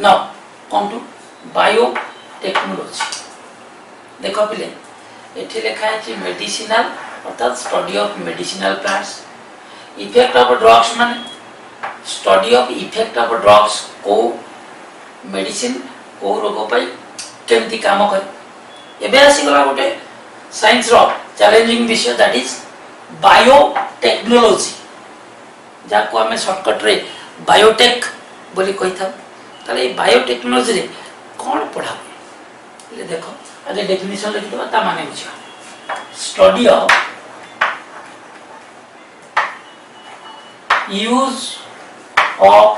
Now come to biotechnology. देख पिले एठी लिखा है मेडिसिनल अर्थात study of medicinal plants. Effect of drugs माने study of effect of drugs को मेडिसिन को रोग पाई केमती काम करे। एबे आसी गला गोटे साइंस रो चैलेंजिंग विषय दैट इज बायोटेक्नोलॉजी, जाको हमें शॉर्टकट रे बायोटेक बोली कहि था। ताले बायोटेक्नोलॉजी रे कोन पढ़ा ले देखो आज डेफिनेशन लिखि दबा ता माने बुझा। Study of use of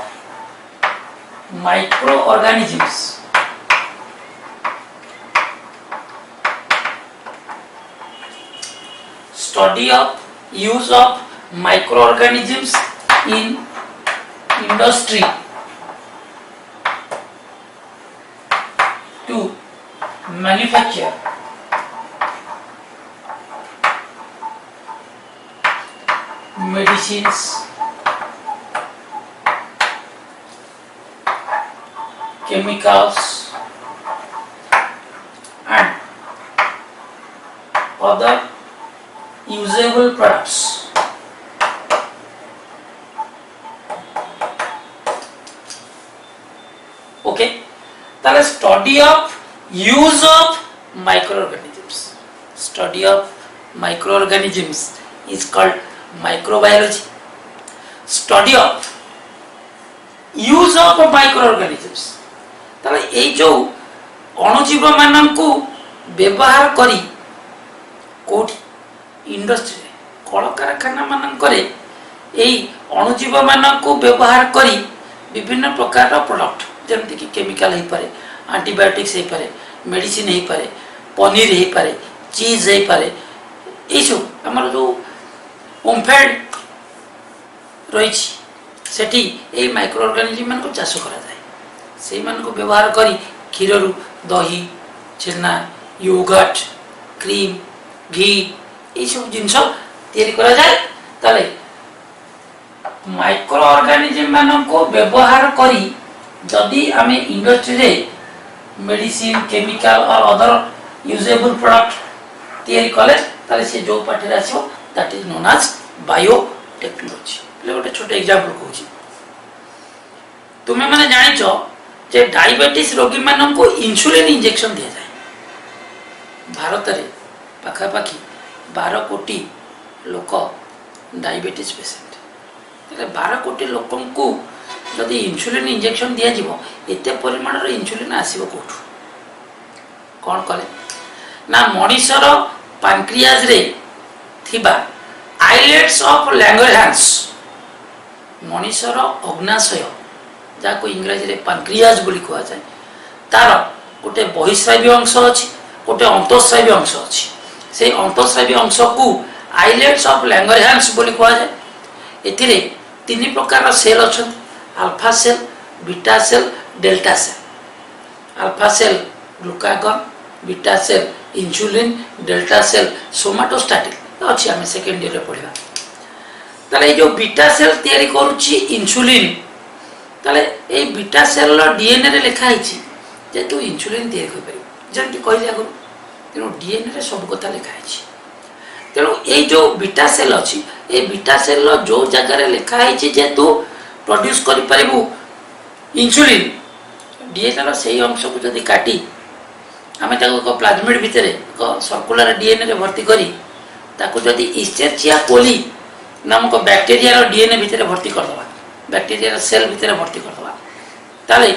micro organisms study of use of microorganisms in industry to manufacture medicines, chemicals and other usable products. Okay, ताले study of use of microorganisms. Study of microorganisms is called microbiology. Study of use of microorganisms ताले ए जो अणुजीव मानन को व्यवहार करी कोठी industry कल कारखाना मानकरे एई अणुजीव मानन को व्यवहार करी विभिन्न प्रकार प्रोडक्ट जमती कि केमिकल हे पारे, एंटीबायोटिक्स हे पारे, मेडिसिन हे पारे, पनीर हे पारे, चीज हे पारे, ए सब हमर जो ओमफेड रही सेठी ए माइक्रो ऑर्गेनिज्म मान को चाष करा जाए। से मान को व्यवहार करी क्षीर रु दही, छेना, योगर्ट, क्रीम, घी ये सब जिनस तैयारी करा जाए। ताले माइक्रो ऑर्गेनिज्म मान को व्यवहार करी जदि आमे इंडस्ट्री रे मेडिसिन, केमिकल और अदर यूजेबल प्रोडक्ट तैयारी कले ताले से जो पार्टी रे आसो that is known as biotechnology. ले गोटे छोटे एग्जांपल कहूची। तुमे माने जानि छ जे डायबिटीज रोगी मान को इंसुलिन इंजेक्शन दिया जाए। भारत रे पाखा पाखी 12 कोटी लोक डायबिटीज पेशेंट। तेरे 12 कोटी लोक को जदि इंसुलिन इंजेक्शन दिया जीवो एते परिमाण रो इंसुलिन आसीबो कोठु कोन करे ना मनीषर पैंक्रियाज रे थिबा आइलेट्स ऑफ लैंगरहांस मनीषर अग्नाशय जाको इंग्रजी रे पैंक्रियाज बोली कहआ जाय तार गोटे बहिस्रावी अंश अछि गोटे अंतःस्रावी अंश अछि। से अंतःस्रावी अंश को आइलेट्स ऑफ लैंगरहांस बोली कहा जाए। एथिरे तीन प्रकार सेल अच्छा alpha cell, beta cell, delta cell. Alpha cell glucagon, beta cell insulin, delta cell somatostatin अच्छी आम सेकेंड ईयर पढ़ा। ताले जो बीटा सेल तैयारी करुच्ची इंसुलिन ताले ए बीटा सेल डीएनए रे लिखा है जे तू इंसुलिन तैयारी कर पारिबो जेंति कहले आगु। तेणु डीएनए रे सब कथा लिखा है। तेणु ये जो बीटा सेल अच्छी ये बीटा सेल जो जगह लिखा है जे तू प्रोड्यूस कर पारिबू इंसुलिन डीएनए से अंश को जदि काटी आम प्लाज्मिड भितर सर्कुलर डीएनए रे भर्ती करी ताकू जदि इस्चेरिचिया कोली नामक बैक्टेरिया डीएनए भितर भर्ती करदबा, बैक्टेरिया सेल भितर भर्ती करदबा ताले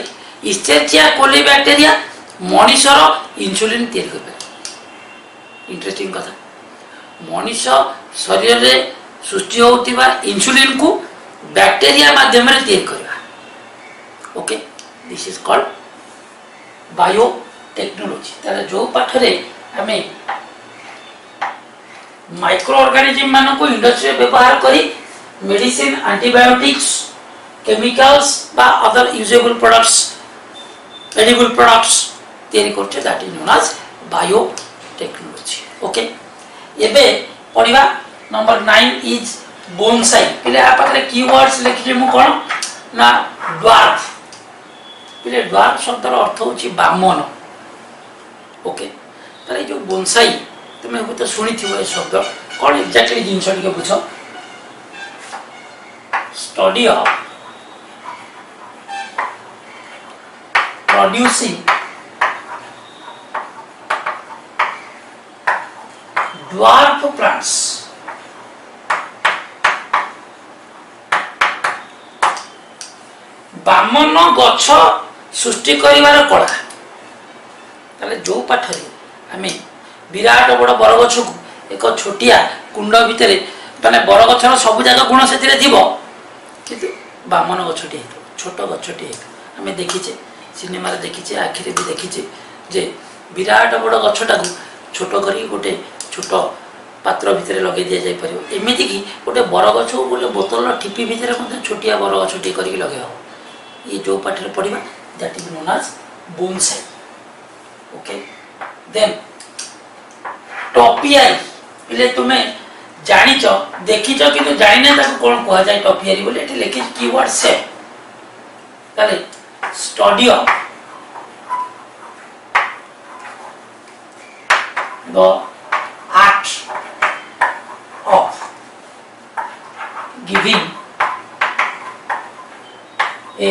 इस्चेरिचिया कोली बैक्टेरिया मनीषर इंसुलिन तैयारी कर। इंटरेस्टिंग कथा मनीष शरीर रे सृष्टि होतिबा इंसुलिन को बैक्टेरिया माध्यम रे तैयारी करबा। Okay, this is called biotechnology. ताले जो पाठ रे हमें माइक्रो ऑर्गेनिज्म मान को इंडस्ट्री व्यवहार करी मेडिसिन, एंटीबायोटिक्स, केमिकल्स बा other usable products, edible products तैयारी करछे that is known as biotechnology. Okay, एबे पढ़िबा नंबर 9 इज बोनसाई। पिले आ पाखरे कीवर्ड्स लिखि मु कोन ना ड्वार्फ पिले ड्वार्फ शब्दर अर्थ होची बामन। ओके ताले जो बोनसाई तुम तो शुणी थी शब्द कौन एक्जाक्टली जिनस टे बुझ study of producing dwarf plants. बामन गछ सृष्टि करिवार कला ताले जो पाठ आम विराट बड़ बरगछ को एक छोटिया कुंड भितर माने बरगछर सब जगह गुण से किंतु बामन गछटी छोट गछटी आम देखीचे सिनेमा देखीचे आखिरे भी देखीचे जे विराट बड़ गछटा को छोट करी गोटे छोट पात्र भितर लगे दि जाई परियो एमिति कि गोटे बरगछ को गोटे बोतल ठिपी भितर छोटिया बरगछटी करी लगे हो ये जो पाठ पढ़ा that is known as bonsai. Okay then topiary पिले तुम्हें जानिच देखिच कि जाने कौन कह जाए टॉपियारी बोले एठी लिखि कीवर्ड से ताले study of the art of giving a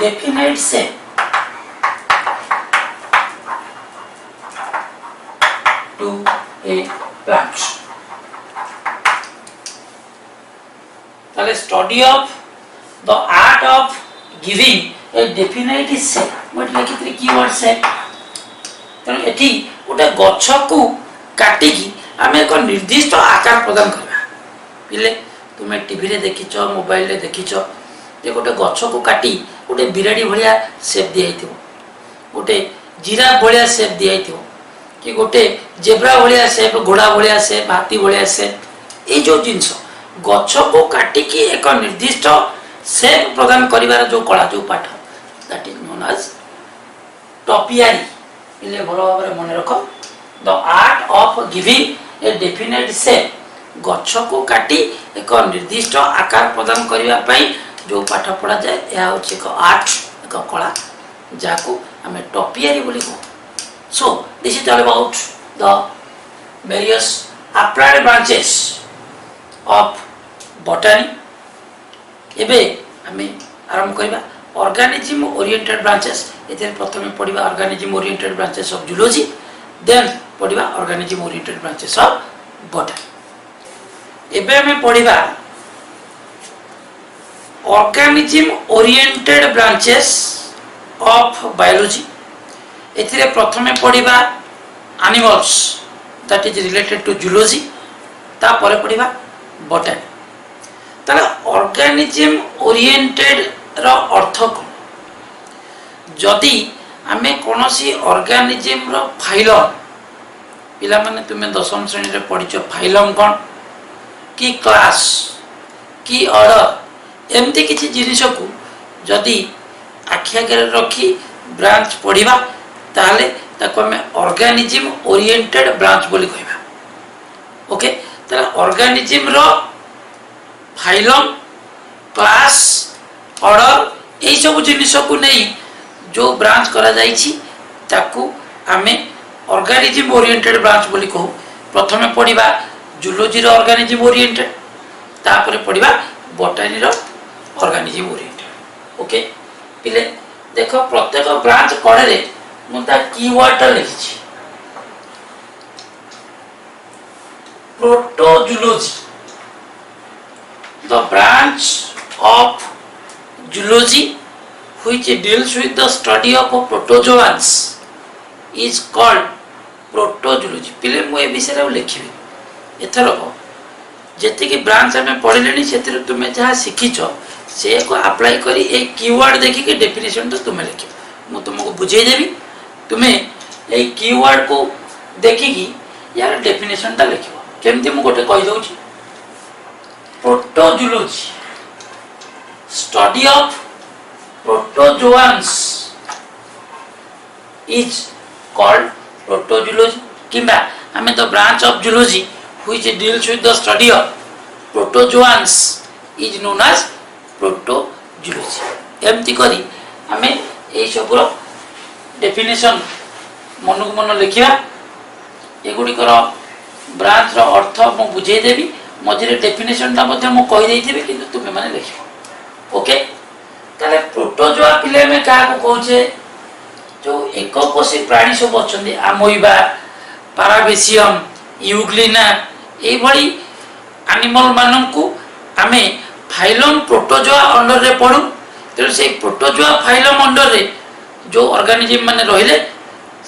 definite shape to a plant ताले study of the art of giving a definite shape मोट लिखित्री कीवर्ड शेप तेणु एठी गोटे गछ को काटिकी आम एक निर्दिष्ट आकार प्रदान करवा पिले तुम टीवी रे देखिच मोबाइल रे देखिच जे गोटे गछ को काटी गोटे बिराड़ी भलिया शेप दिया गोटे जीरा भलिया शेप दिया कि गोटे जेब्रा भलिया शेप घोड़ा भलिया शेप हाथी भलिया शेप ये जो जिनस गछ को काटिकी एक निर्दिष्ट शेप प्रदान करिवार जो कला जो पाठ दैट इज नोन एज टॉपियारी इले भलो भाबरे मन रख the art of giving a definite shape गछ को काटी एक निर्दिष्ट आकार प्रदान करिवा पई जो पाठ पढ़ा जाए यह हूँ एक आर्ट एक कला जहाँ आम टॉपियारी बोली कहूँ। So this is all about the various applied branches of botany. एबे आम आरंभ करबा ऑर्गेनिज्म ओरिएंटेड ब्रांचेस एथे प्रथमे पढ़िबा organism oriented branches of zoology then पढ़िबा organism oriented branches of botany. एबे आम पढ़िबा organism oriented branches of biology एथिरे प्रथमे पढ़िबा animals that is related to zoology ता परे पढ़िबा botany ताले organism oriented रो अर्थ को जदि आमे कोनोसी organism रो फाइलम पिला माने तुमे दशम श्रेणी रे पढ़िछ फाइलम कोन की क्लास की ऑर्डर एमती किसी जिनिस को जदि आखि आगे रखी ब्रांच पढ़ा ताहले ताको हमें ऑर्गेनिज्म ओरिएंटेड ब्रांच बोली कहबा। ओके ताले ऑर्गेनिज्म रो फाइलम क्लास ऑर्डर यही सब जिनिस को नहीं जो ब्रांच करा जाइछि ताकू आमे ऑर्गेनिज्म ओरिएंटेड ब्रांच बोली कहू। प्रथमे पढ़ा जूलॉजी रो ऑर्गेनिज्म ओरिएंटेड तापरे पढ़ा बॉटनी रो ऑर्गेनिज्म ओरिएंटेड। ओके पिले देखो प्रत्येक ब्रांच कड़े मुझे कीवर्ड लिखी protozoology the branch of zoology which deals with the study of protozoans is called protozoology। पिले मु ए विषय लिखी एथरक जेतिकी ब्रांच आम पढ़ले से तुम्हें जहाँ शिखीच से को अप्लाई करी एक कीवर्ड देखिए डेफिनेशन तो तुम्हें लिख मु तुमको बुझेदेवी तुम्हें ये कीवर्ड को देखिकी यार डेफिनेशन टा लिख केमती मु गोटे कहीदे प्रोटोजूलॉजी study of protozoans is called प्रोटोजूलॉजी किंबा आम the branch of zoology which deals with the study of protozoans is known as protozoology। एमती करी आमे ए सबुर डेफिनेशन मन को मन लिखा एगुड़िकर ब्रांच रो अर्थ मु बुझे देबी मझे डेफिनेशन टा मु कहि देथिबी किंतु तुमे माने लिखो ओके ताले प्रोटोजोआ पिले में का को कहूचे जो एककोषी प्राणी सब अछंदी अमोइबा पाराबेसियम यूग्लिना ए भली एनिमल माननकु आमे फाइलम प्रोटोजोआ अंडर रे पढु तेणु से प्रोटोजोआ फाइलम अंडर रे जो ऑर्गेनिज्म माने रहिले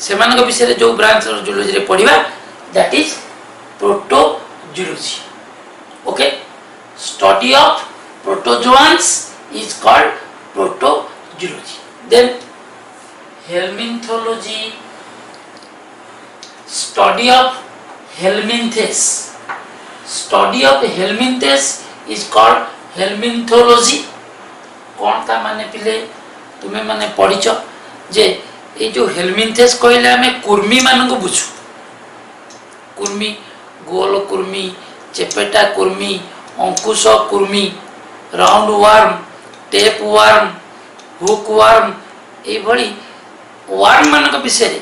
सेमान विषय रे जो ब्रांच जूलॉजी रे पढिबा that is protozoology okay study of protozoans is called protozoology then helminthology study of helminths study of helminths is called helminthology कौन ता माने पिले तुम्हें माने पढ़िच जे ये जो हेलमिन्थेस कहले हमें कुर्मी मान को बुझू कुर्मी गोल कुर्मी चेपेटा कुर्मी अंकुश कुर्मी round worm tape worm hook worm ये भली वार्म मान विषय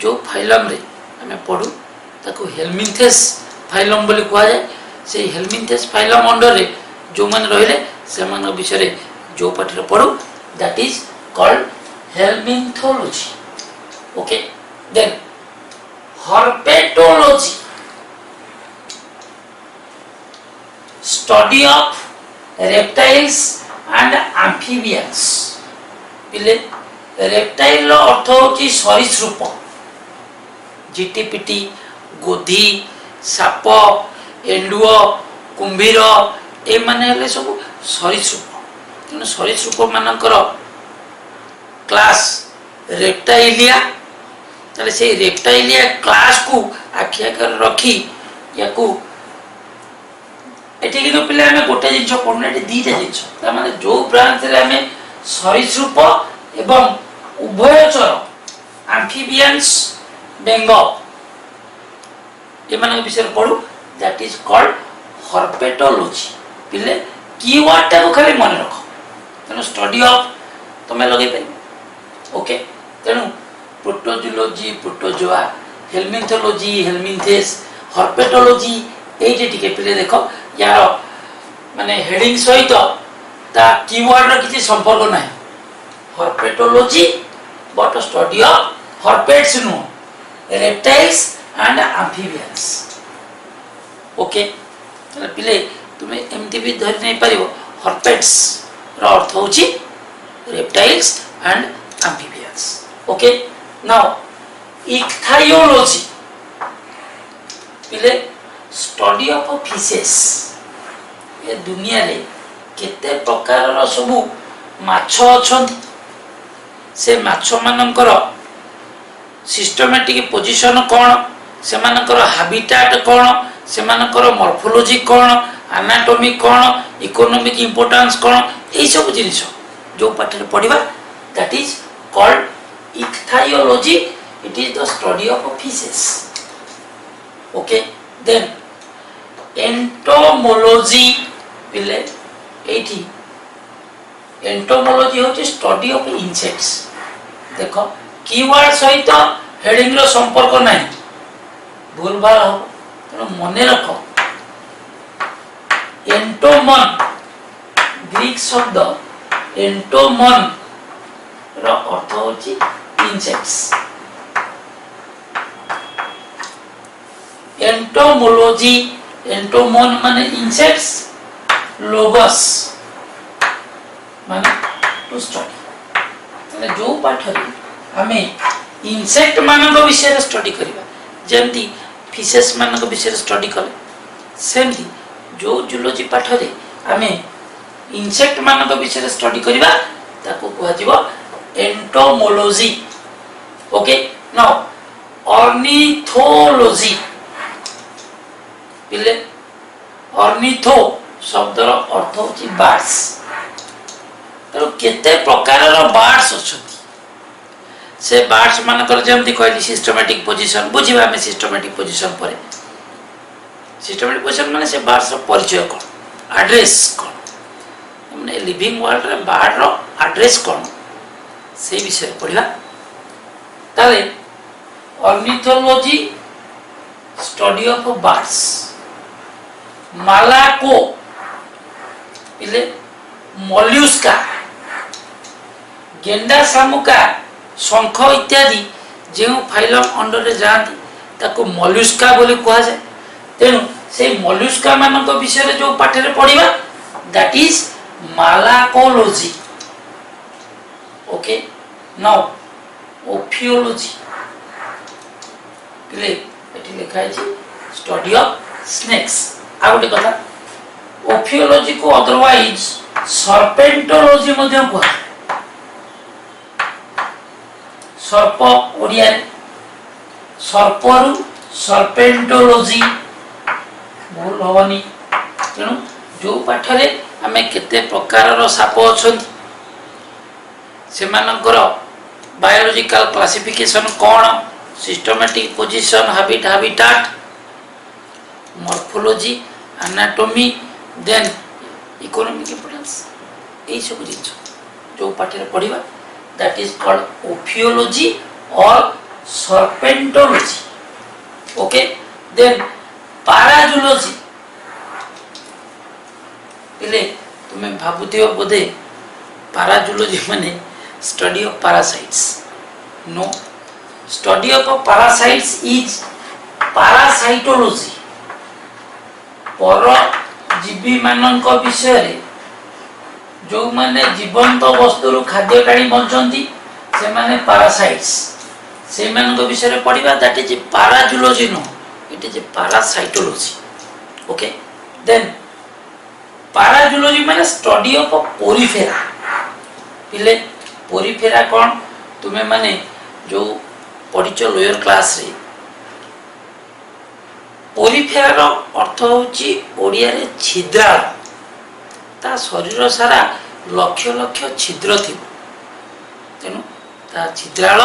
जो फाइलम रे हमें पढ़ू ताको हेलमिन्थेस फाइलम बोली कहा जाए से हेलमिन्थेस फाइलम अंडर रे जो मन रहिले से मान विषय रे जो पाठ पढ़ू that is called helminthology okay then herpetology study of reptiles and amphibians पिले रेप्टाइल रो अर्थ होची सरीसृप झिटिपिटी गोधी साप एंडुओ कुंभीर ए माने हेले सब सरीसृप तेणु सरीसृप मानकर क्लास रेप्टाइलिया ताले से रेप्टाइलिया क्लास को आखिया कर रखी याकू एठी कि पिले हमें गोटे जिंस पढना एठी दीटा जिंस ता माने जो ब्रांच रे हमें सरीसृप एवं उभयचर एम्फीबियंस बेंग ये माने विषय पढू दैट इज कॉल्ड हर्पेटोलॉजी पिले कीवर्ड टा को खाली मन रखो तेणु स्टडी ऑफ तुम लगे पार ओके तेणु प्रोटोजूलॉजी प्रोटोजोआ हेलमिन्थोलॉजी हेलमिन्थेस हर्पेटोलॉजी ये टिके पिले देखो यार माने हेडिंग सहित ता कीवर्ड र किछि संपर्क नाही herpetology but study of herpets no reptiles and amphibians okay तले पिले तुमे एमती भी धरि नै परिबो हर्पेट्स र अर्थ होची reptiles and amphibians okay now ichthyology पिले स्टडी ऑफ फिशेस ए दुनिया रे केते प्रकार रो सबु माछ अछंती से माछ मानकर सिस्टमैटिक पोजीशन कौन से मानकर हैबिटेट कौन से मानकर मॉर्फोलॉजी कौन एनाटॉमी कौन इकोनॉमिक इंपोर्टेंस कौन ए सब जिनिस जो पाठ पढ़िबा that is called ichthyology it is the study of fishes okay then entomology पिले एठी एंटोमोलॉजी होची स्टडी ऑफ इंसेक्ट्स देखो कीवर्ड सहित हेडिंग रो संपर्क नाही भूल भाल हो तो मने रखो एंटोमन ग्रीक शब्द एंटोमन रो अर्थ होची इंसेक्ट्स एंटोमोलॉजी एंटोमन माने इंसेक्ट्स लोगस माने टू स्टडी तले जो पाठ रे हमें इंसेक्ट मानक विषय स्टडी करबा जेंती फिशेस मानक विषय स्टडी करे सेमती जो जूलॉजी पाठ रे हमें इंसेक्ट मानक विषय स्टडी करबा ताको कहवा जिवो एंटोमोलॉजी ओके नाउ ऑर्निथोलॉजी पिले ऑर्निथो शब्दर अर्थ होची बर्ड्स तो केते प्रकार रो बर्ड्स अछंती से बर्ड्स मानकर जेमति कहली सिस्टमैटिक पोजीशन बुझिबा में सिस्टमैटिक पोजीशन परे सिस्टमैटिक पोजीशन माने से बर्ड्स रो परिचय कोन एड्रेस कोन माने लिविंग वर्ल्ड रे बर्ड रो एड्रेस कोन से विषय पढ़ा ताले ऑर्निथोलॉजी स्टडी ऑफ बर्ड्स मालाको पिले मॉल्युस्का गेंडा शामुका शंख इत्यादि जो फाइलम अंडर जाती ताको मॉल्युस्का बोली कहा जाए तेणु से मॉल्युस्का मानक विषय जो पाठ पढ़ा that is malacology okay now ophiology पिले एटी लिखा है स्टडी ऑफ स्नेक्स आ गोटे कथा ओफियोलॉजी को अदरवाइज सर्पेंटोलॉजी मध्य कहा सर्प ओडिया सर्परु सर्पेंटोलॉजी भूल हवनी तेणु जो पाठ आमे केते प्रकार साप अच्छा से बायोलॉजिकल क्लासिफिकेशन कौन systematic position habitat morphology anatomy then economic importance यही सब जिन जो पाठ पढ़ा दैट इज कॉल्ड ओफियोलॉजी और सर्पेंटोलॉजी ओके देन पैराजूलॉजी इले तुम्हें भाबुथियो बोधे पैराजूलॉजी माने study of parasites no study of parasites is parasitology परजीवी मानक विषय जो माने जीवंत वस्तु खाद्य टाणी बंचती से माने पैरासाइट्स से मानक विषय पढ़ा that is parazoology no it is parasitology okay then parazoology माने स्टडी ऑफ पोरिफेरा पिले पोरिफेरा कौन तुम्हें माने जो पढ़िच लोअर क्लास रे पोरिफेरा अर्थ होची ओडिया रे छिद्राल ता शरीर सारा लक्ष लक्ष छिद्र थी तेणु ता छिद्राल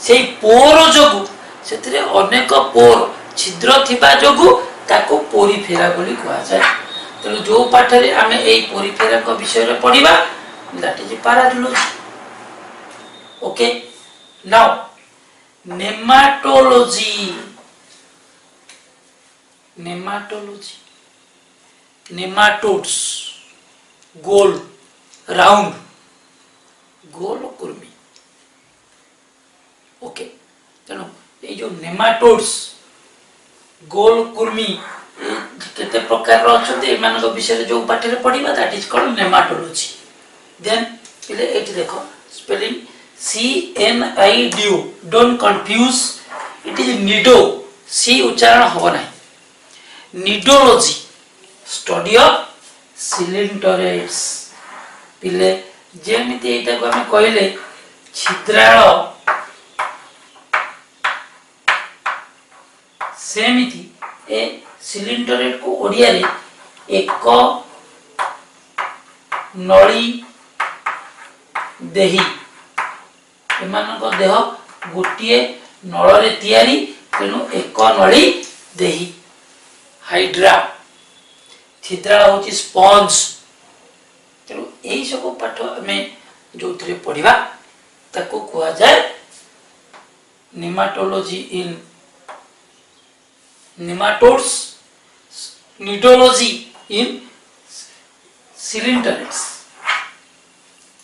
से पोर जोगु से अनेक पोर छिद्र थिबा जोगु ताको पोरिफेरा बोली कहा जाए तेणु जो पाठ आम यही पोरिफेरा को विषय पढ़ा that is parazoology okay now nematology nematology nematodes गोल राउंड गोल कुर्मी ओके तेणु ये जो नेमाटोड्स गोल कुर्मी केते प्रकार अच्छा विषय जो पाठ पढ़ा that is called nematology then पिले एटी देखो spelling CNIDO don't confuse it is nido C उच्चारण हो ना निडोलॉजी स्टडी ऑफ सिलिंडरेट्स पिले जेमिति एटा को हम कहले छिद्राळ सेमिति ए सिलिंडरेट को ओडिया रे एक नली देही एमानक देह गोटे नल रे तैयारी तेणु एक नली देही हाइड्रा छिद्राळ होची स्पंज तेणु यही सब पाठ आम जो पढ़ा ताको कहा जाए नेमाटोलॉजी इन नेमाटोड्स निडोलॉजी इन सिलिंडरेट्स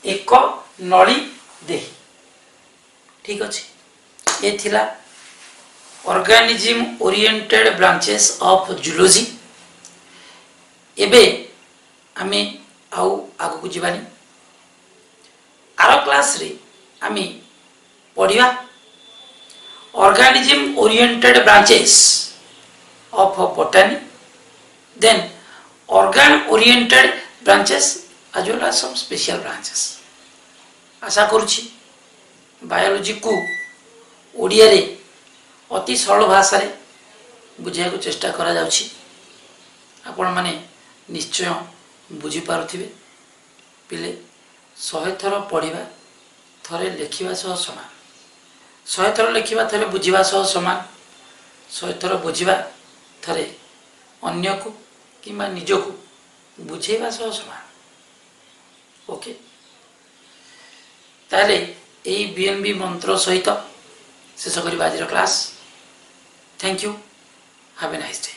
एक नली देही ठीक अच्छे ये थिला organism oriented branches of zoology एबे आमे आउ आगु को जीवानी आर क्लास रे आमे पढ़िया organism oriented branches of botany then organ oriented branches as well as some special branches आशा करुछि बायोलॉजी को ओडिया रे अति सरल भाषा रे बुझाया को चेष्टा करा जाउछि आपण माने निश्चय बुझी पारुथिबे पिले 100 थर पढ़िबा थरे लेखिबा सह समान 100 थर लेखिबा थरे बुझिबा सह समान 100 थर बुझिबा थरे अन्य को किंबा निज को बुझेबा सह समान ओके ताले यही बीएनबी मंत्र सहित शेष करिबा आज class. Thank you, have a nice day.